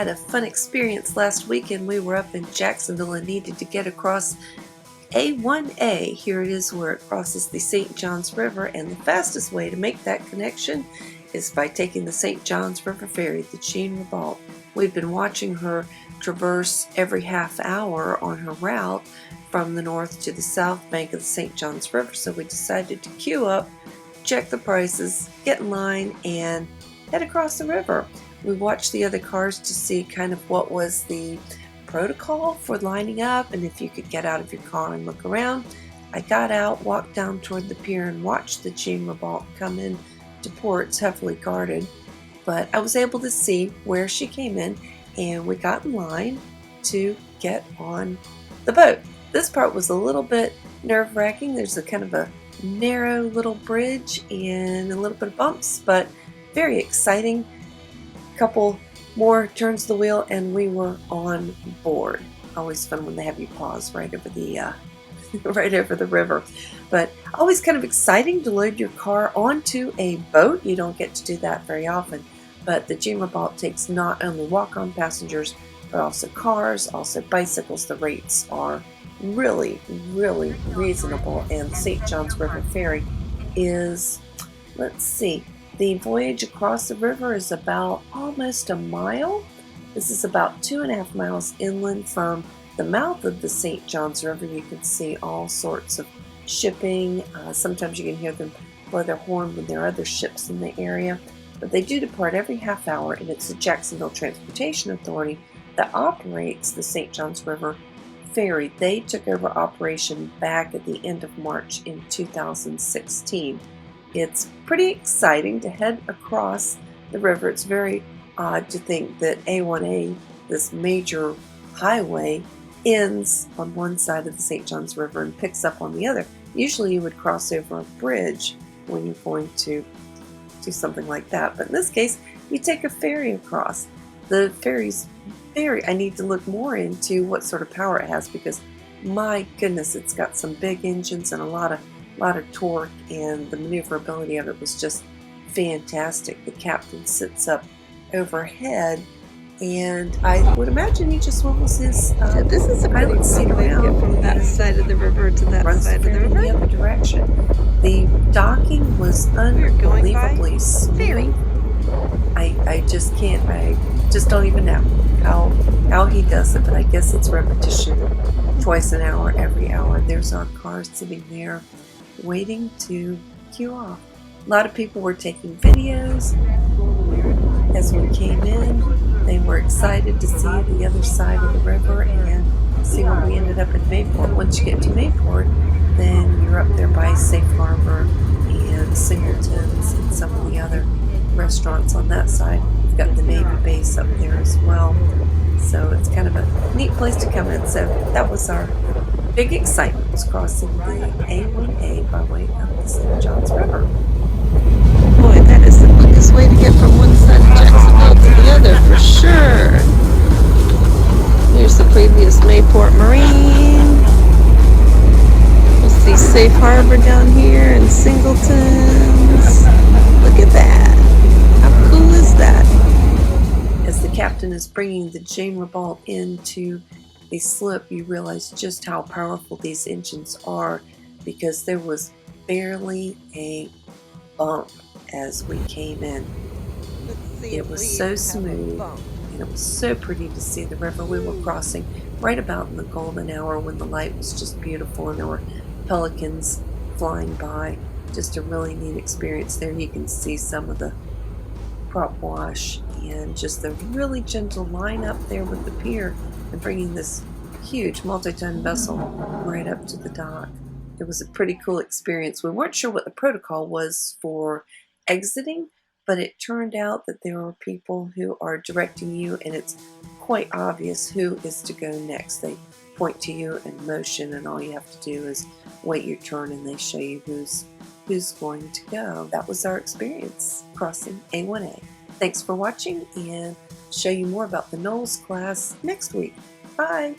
had a fun experience last weekend. We were up in Jacksonville and needed to get across A1A. Here it is where it crosses the St. Johns River, and the fastest way to make that connection is by taking the St. Johns River ferry, the Jean Ribault. We've been watching her traverse every half hour on her route from the north to the south bank of the St. Johns River, so we decided to queue up, check the prices, get in line, and head across the river. We watched the other cars to see kind of what was the protocol for lining up and if you could get out of your car and look around. I got out, walked down toward the pier, and watched the Jean Ribault come in to port. It's heavily guarded, but I was able to see where she came in, and we got in line to get on the boat. This part was a little bit nerve-wracking. There's a kind of a narrow little bridge and a little bit of bumps, but very exciting. Couple more turns of the wheel and we were on board. Always fun when they have you pause right over the right over the river, but always kind of exciting to load your car onto a boat. You don't get to do that very often, but the Jean Ribault takes not only walk-on passengers but also cars, also bicycles. The rates are really reasonable, and the St. Johns River ferry is, let's see, the voyage across the river is about almost a mile. This is about 2.5 miles inland from the mouth of the St. Johns River. You can see all sorts of shipping. Sometimes you can hear them blow their horn when there are other ships in the area. But they do depart every half hour, and it's the Jacksonville Transportation Authority that operates the St. Johns River ferry. They took over operation back at the end of March in 2016. It's pretty exciting to head across the river. It's very odd to think that A1A, this major highway, ends on one side of the St. Johns River and picks up on the other. Usually you would cross over a bridge when you're going to do something like that, but in this case you take a ferry across. The ferry's I need to look more into what sort of power it has, because my goodness, it's got some big engines and a lot of torque, and the maneuverability of it was just fantastic. The captain sits up overhead, and I would imagine he just swivels his so this is a pilot seat around from that side of the river to that side of the river in the other direction. The docking was unbelievably smooth. I just can't. I just don't even know how he does it, but I guess it's repetition. Twice an hour, every hour. There's our car sitting there waiting to queue off. A lot of people were taking videos as we came in. They were excited to see the other side of the river and see where we ended up in Mayport. Once you get to Mayport, then you're up there by Safe Harbor and Singleton's and some of the other restaurants on that side. We've got the Navy base up there as well. So it's kind of a neat place to come in. So that was our big excitement, was crossing the A1A by way of the St. Johns River. Boy, that is the quickest way to get from one side of Jacksonville to the other, for sure. Here's the previous Mayport Marine. We'll see Safe Harbor down here and Singleton's. Look at that. How cool is that? As the captain is bringing the Jean Ribault into the slip, you realize just how powerful these engines are, because there was barely a bump as we came in. It was so smooth, and it was so pretty to see the river. We were crossing right about in the golden hour when the light was just beautiful, and there were pelicans flying by. Just a really neat experience there. You can see some of the prop wash and just the really gentle line up there with the pier and bringing this huge multi-ton vessel right up to the dock. It was a pretty cool experience. We weren't sure what the protocol was for exiting, but it turned out that there are people who are directing you, and it's quite obvious who is to go next. They point to you and motion, and all you have to do is wait your turn, and they show you who's going to go. That was our experience crossing A1A. Thanks for watching, and show you more about the NOLS class next week. Bye!